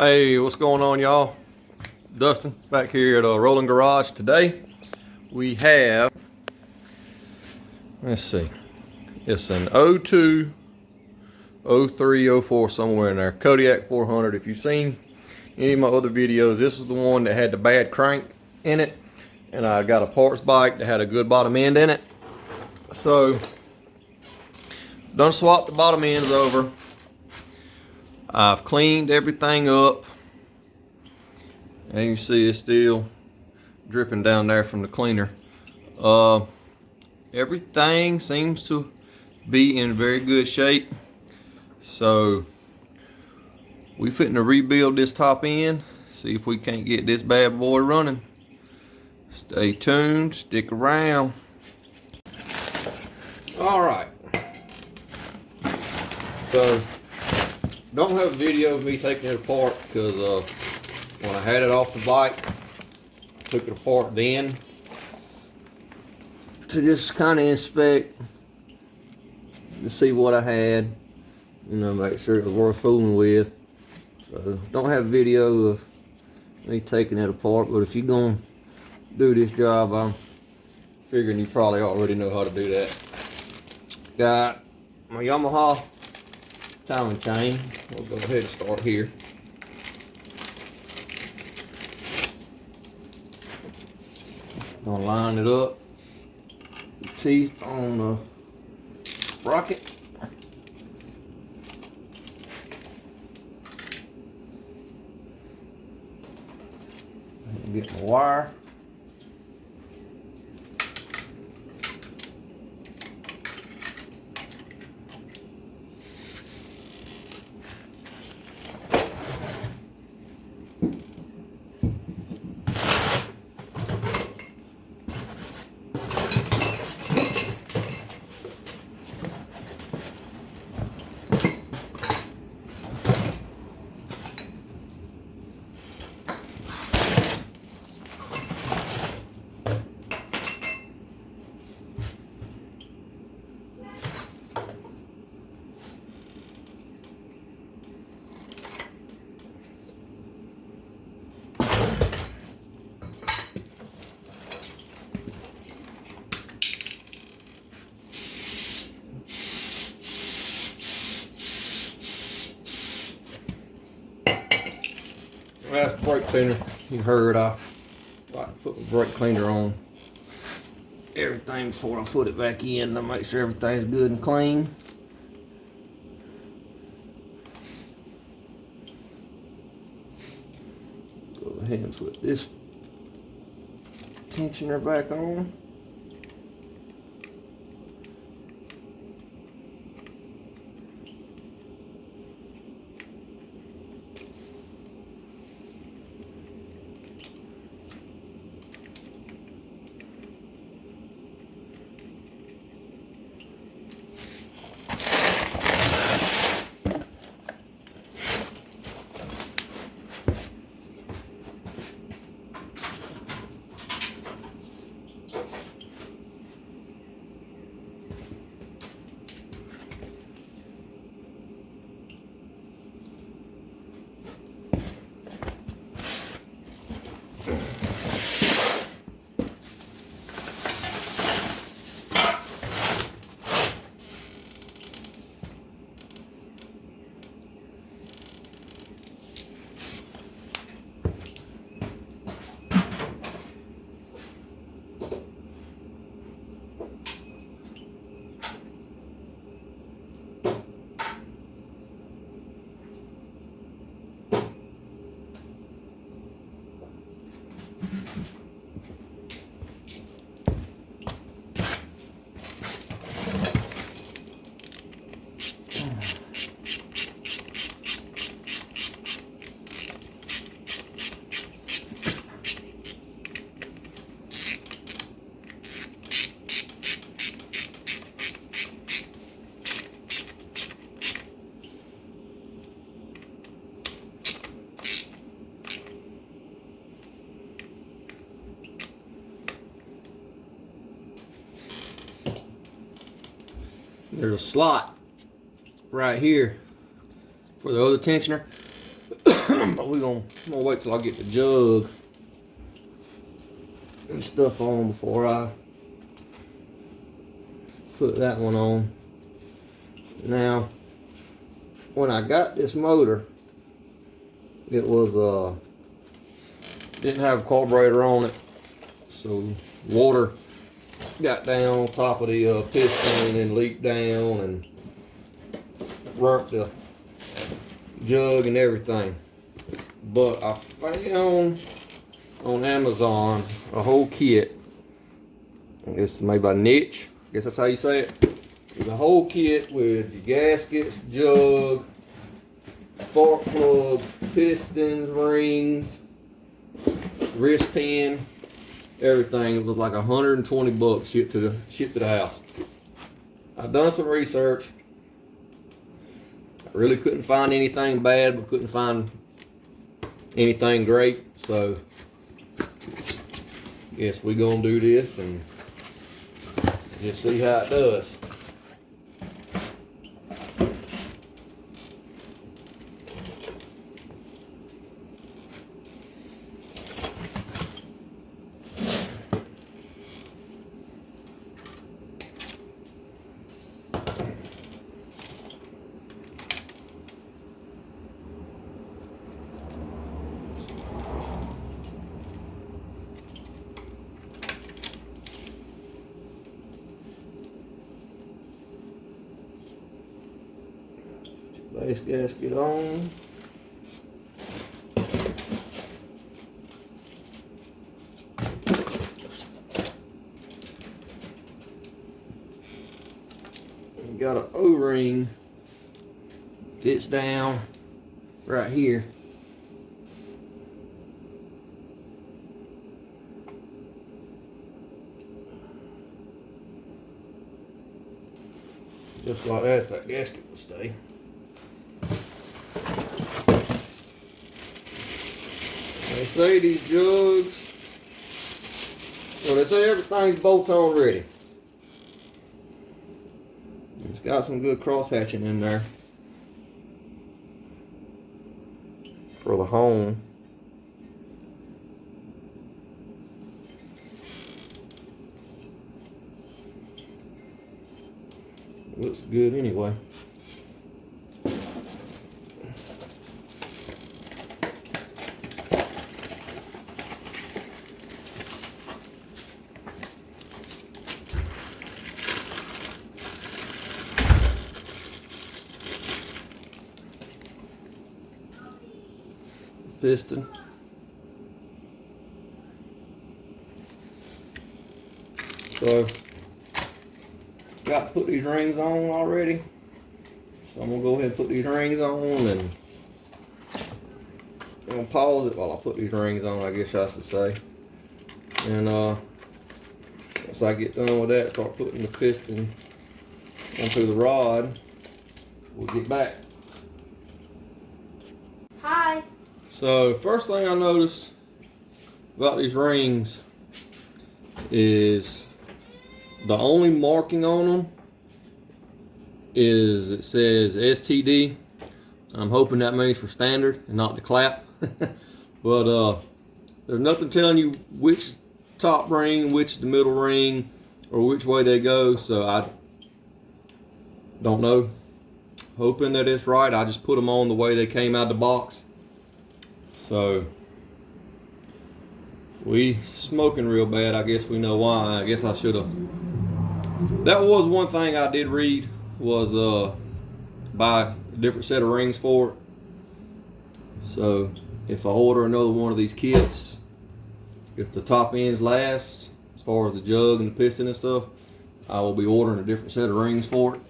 Hey, what's going on, y'all? Dustin back here at Rolling Garage. Today we have, let's see, it's an 02, 03, 04, somewhere in there, Kodiak 400. If you've seen any of my other videos, this is the one that had the bad crank in it, and I got a parts bike that had a good bottom end in it. So done swapped the bottom ends over. I've cleaned everything up, and you can see it's still dripping down there from the cleaner. Everything seems to be in very good shape, so we fitting to rebuild this top end, see if we can't get this bad boy running. Stay tuned, stick around. All right, so don't have a video of me taking it apart because when I had it off the bike, I took it apart then to just kind of inspect to see what I had, you know, make sure it was worth fooling with. So don't have a video of me taking it apart, but if you're gonna do this job, I'm figuring you probably already know how to do that. Got my Yamaha timing chain. We'll go ahead and start here. Gonna line it up. The teeth on the sprocket. Get my wire. That's the brake cleaner. You heard I like to put the brake cleaner on everything before I put it back in to make sure everything's good and clean. Go ahead and put this tensioner back on. There's a slot right here for the other tensioner. But I'm gonna wait till I get the jug and stuff on before I put that one on. Now, when I got this motor, it was didn't have a carburetor on it, so water got down on top of the piston and then leaked down and burnt the jug and everything. But I found on Amazon a whole kit. It's made by Niche. I guess that's how you say it. It's a whole kit with the gaskets, jug, spark plug, pistons, rings, wrist pin, everything. It was like 120 bucks shipped to the house. I've done some research. I really couldn't find anything bad, but couldn't find anything great. So, guess we're gonna do this and just see how it does. Base gasket on. We got an O-ring, fits down right here. Just like that gasket will stay. They say these jugs, well, they say everything's bolt-on ready. It's got some good cross-hatching in there for the hone. Looks good anyway. Piston. So, got to put these rings on already. So I'm gonna go ahead and put these rings on, and I'm gonna pause it while I put these rings on, I guess I should say. And once I get done with that, start putting the piston onto the rod, we'll get back. Hi. So first thing I noticed about these rings is the only marking on them is it says STD. I'm hoping that means for standard and not the clap. But there's nothing telling you which top ring, which the middle ring, or which way they go, so I don't know. Hoping that it's right. I just put them on the way they came out of the box. So, we smoking real bad, I guess we know why. I guess I should have. That was one thing I did read, was buy a different set of rings for it. So, if I order another one of these kits, if the top ends last, as far as the jug and the piston and stuff, I will be ordering a different set of rings for it.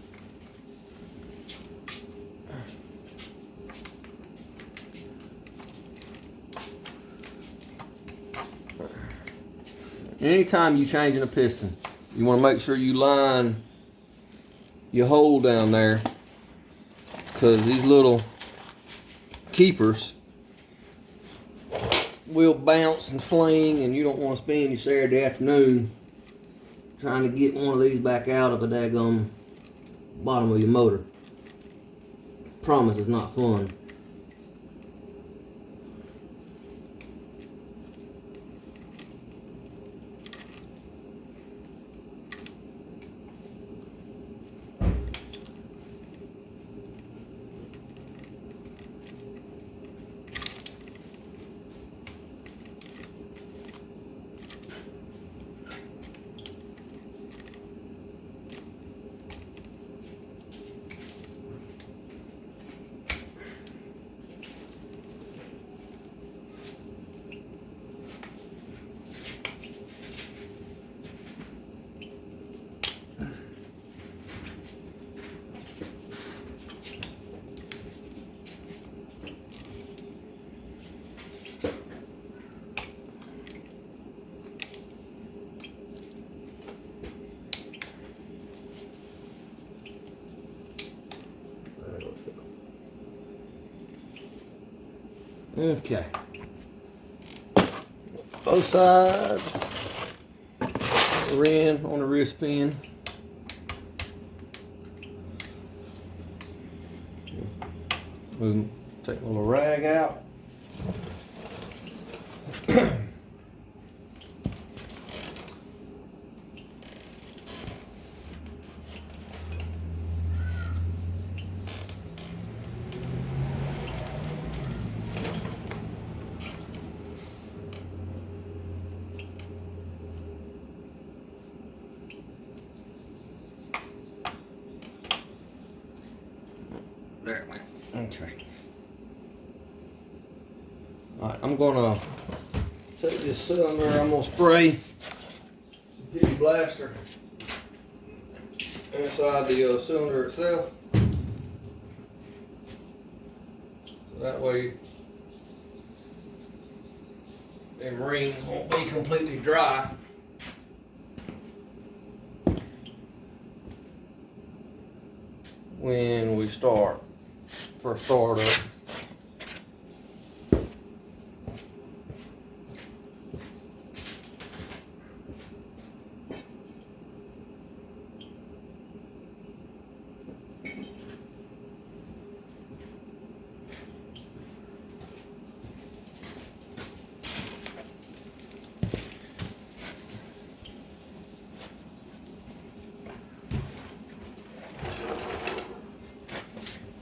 Anytime you changing a piston, you want to make sure you line your hole down there, because these little keepers will bounce and fling, and you don't want to spend your Saturday afternoon trying to get one of these back out of the daggum bottom of your motor. Promise, it's not fun. Okay. Both sides. Ring on the wrist pin. We'll take a little rag out. There it went. Okay. Alright, I'm gonna take this cylinder, I'm gonna spray some Piggy Blaster inside the cylinder itself. So that way them rings won't be completely dry. When we first start up.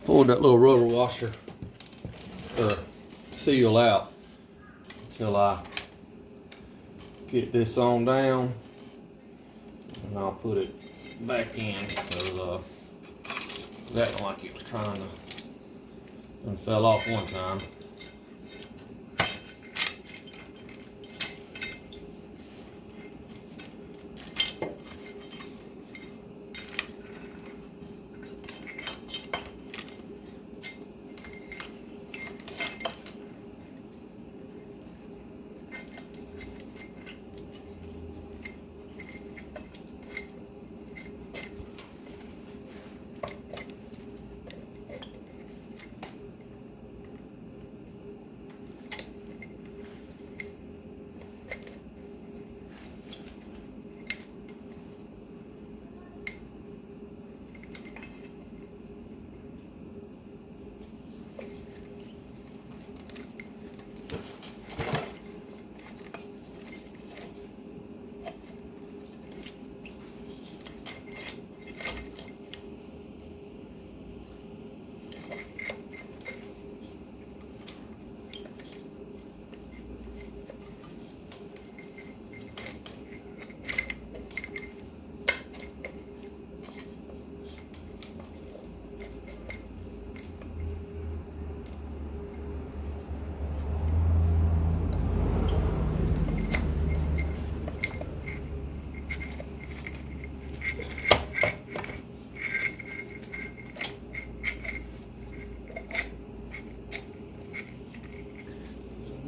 Pulled that little rubber washer seal out until I get this on down, and I'll put it back in because that looked like it was trying to and fell off one time.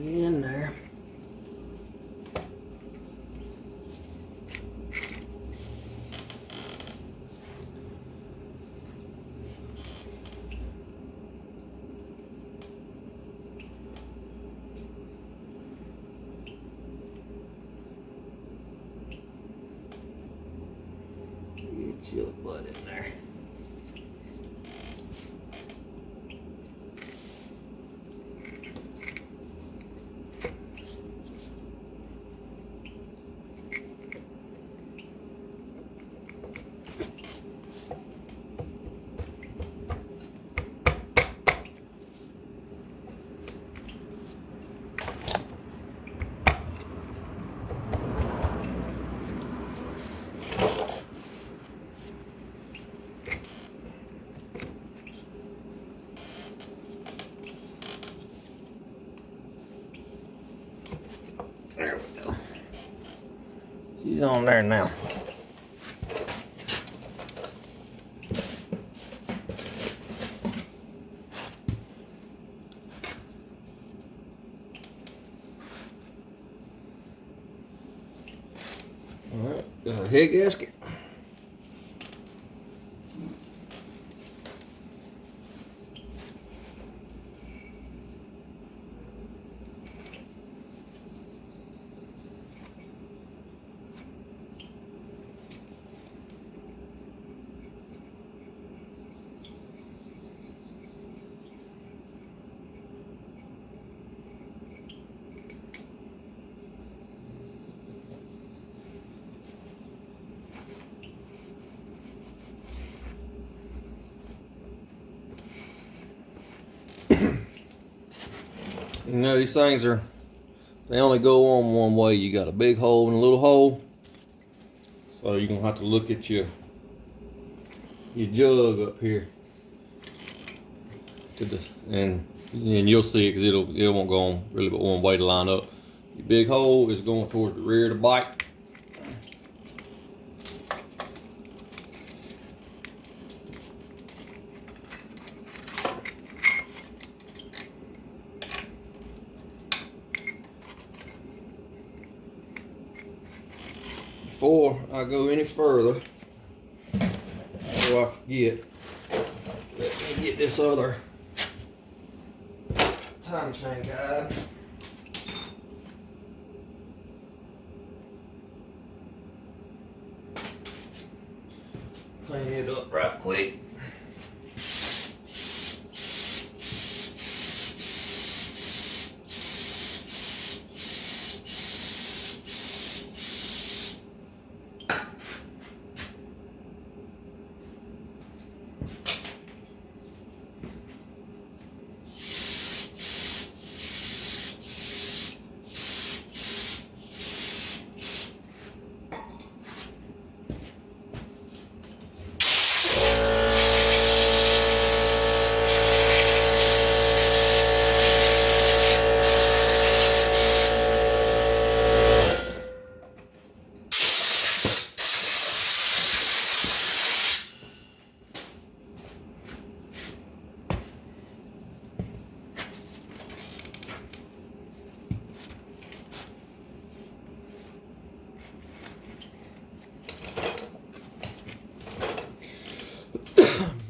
In there. Get your butt in there. There we go. She's on there now. All right, got our head gasket. You know, these things they only go on one way. You got a big hole and a little hole. So you're gonna have to look at your jug up here and you'll see it, because it won't go on really but one way to line up. Your big hole is going towards the rear of the bike. Before I go any further, before I forget, let me get this other time chain guide. Clean it up right quick.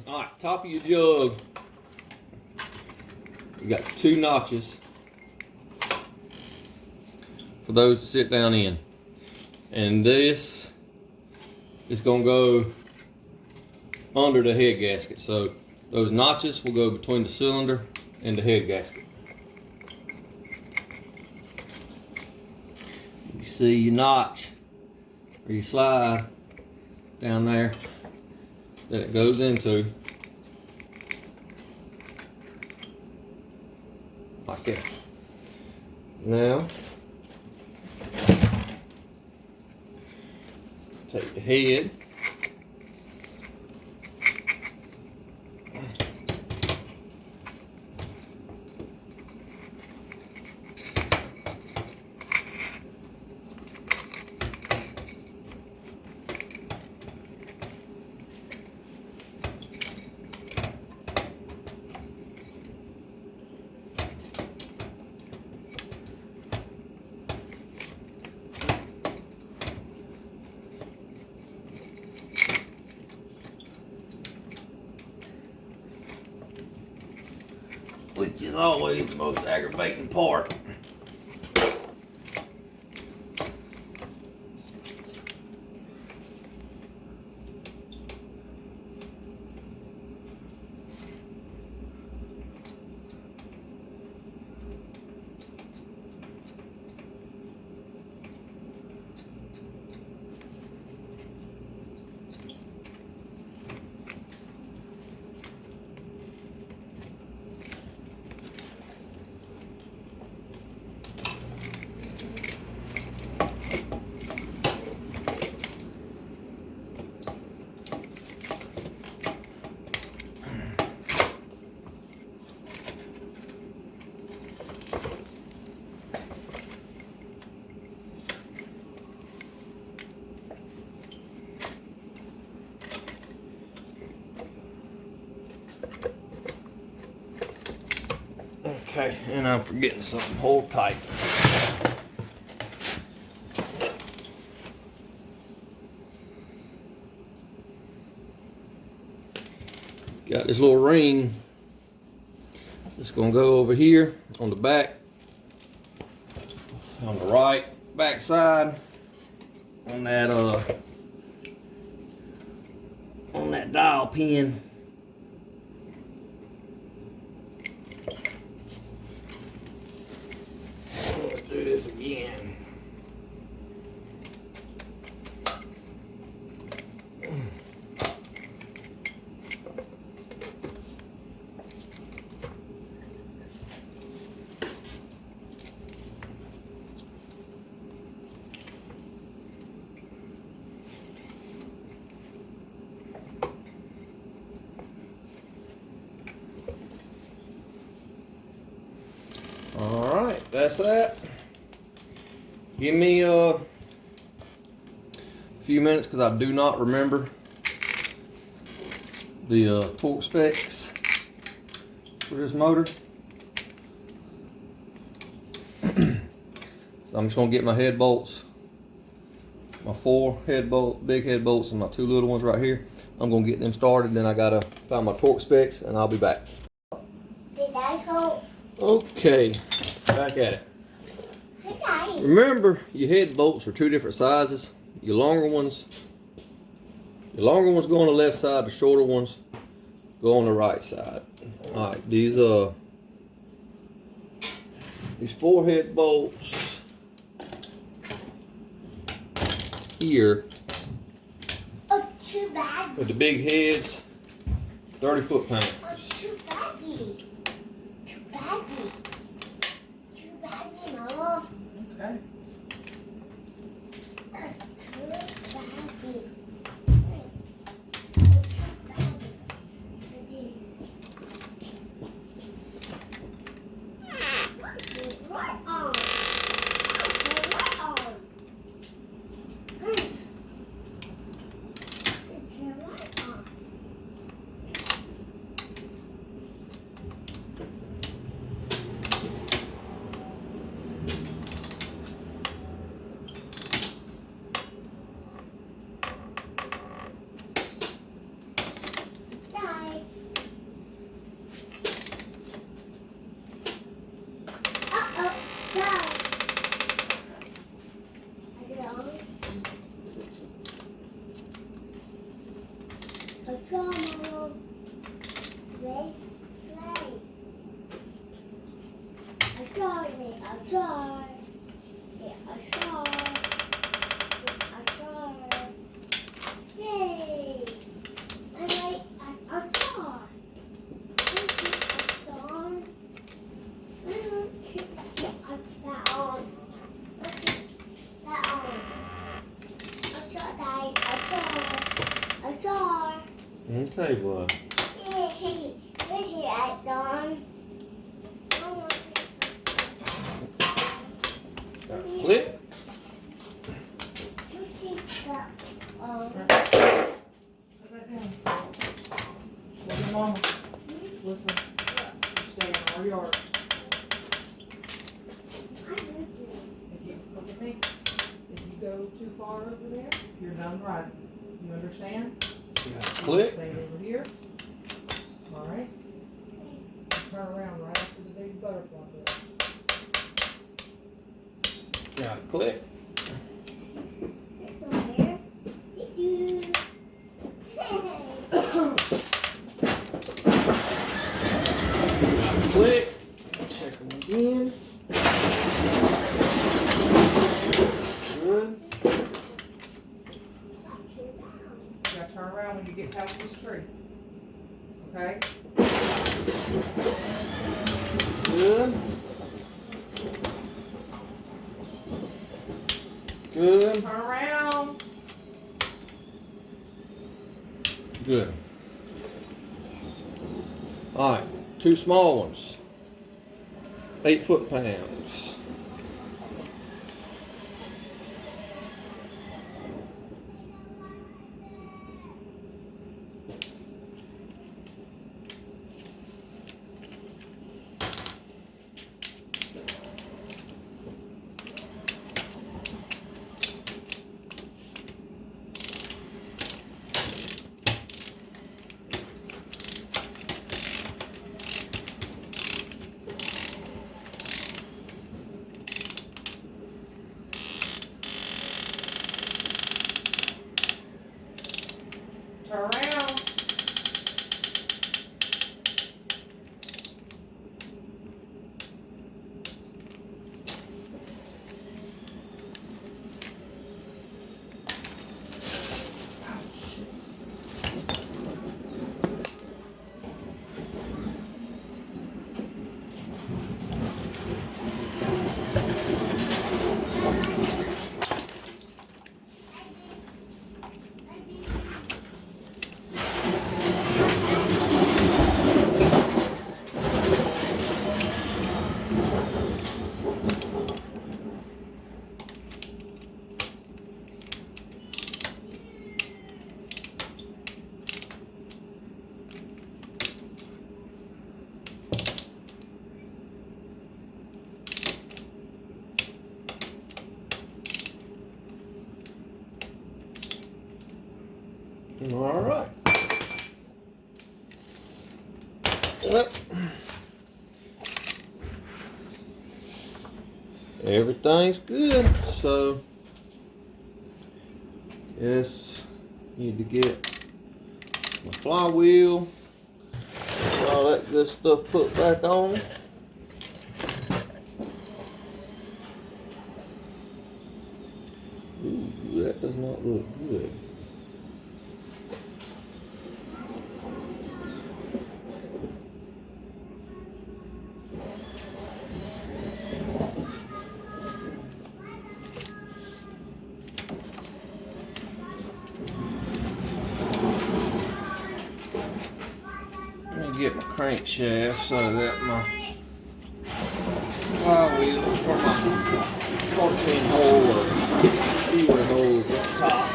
Alright, top of your jug, you got 2 notches for those to sit down in. And this is going to go under the head gasket. So those notches will go between the cylinder and the head gasket. You see your notch or your slide down there that it goes into, like that. Now, take the head, which is always the most aggravating part. Okay, and I'm forgetting something. Hold tight. Got this little ring. It's gonna go over here on the back, on the right back side, on that dial pin. Let's do this again. All right, that's that. Give me a few minutes because I do not remember the torque specs for this motor. So I'm just gonna get my head bolts, my 4 head bolts, big head bolts, and my 2 little ones right here. I'm gonna get them started, then I gotta find my torque specs, and I'll be back. Did I go? Okay, back at it. Okay. Remember, your head bolts are 2 different sizes. Your longer ones go on the left side. The shorter ones go on the right side. All right, these 4 head bolts here Oh, too bad. with the big heads, 30 foot-pounds. Oh, too baggy. Too baggy. Too baggy, Mama. Okay. Too baggy. Right arm. Right arm. It's your right arm. Die. Uh-oh. Die. Is it on? I saw Mama. Play. I saw it. I saw it. Yeah, I saw it. Yeah, I saw it. Yay! I saw it. I saw it. I don't see that on. That on. I saw that. I saw. Okay, well, Yay! Where's your at, Dawn? click. Put that down. Look at Mama. Listen. You stay in our yard. If you look at me, if you go too far over there, you're done riding. You understand? Click. Stay over here. All right. Turn around right after the big butterfly bit. Got it. Click. Click. Check them again. Good. You gotta turn around when you get past this tree. Okay? Good. Good. Turn around. Good. All right, 2 small ones. 8 foot-pounds. All right. Well, everything's good. So, yes, need to get my flywheel, all that good stuff put back on. Ooh, that does not look good. Let me get my crankshaft so that my flywheel or my 14 hole or fewer holes at the top.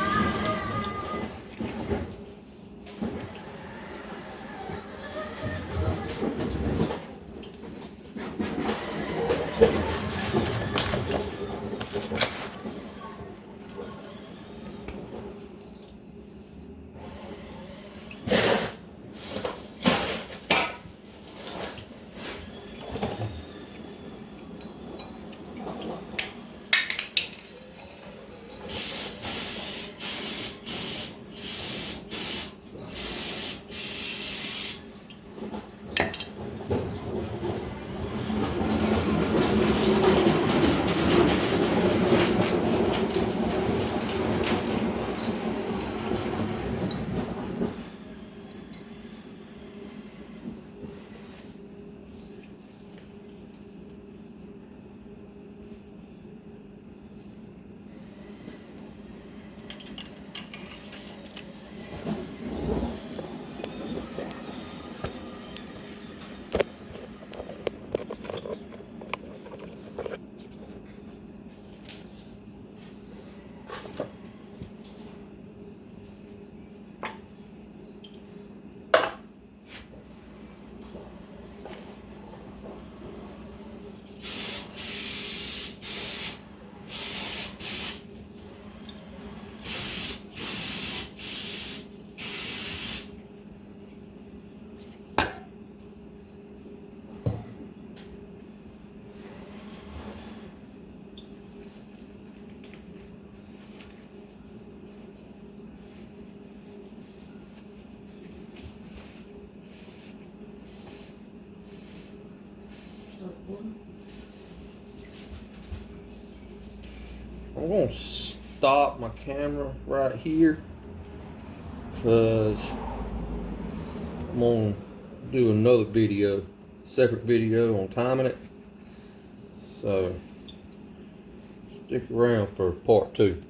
I'm gonna stop my camera right here because I'm gonna do another video, separate video on timing it. So stick around for part 2.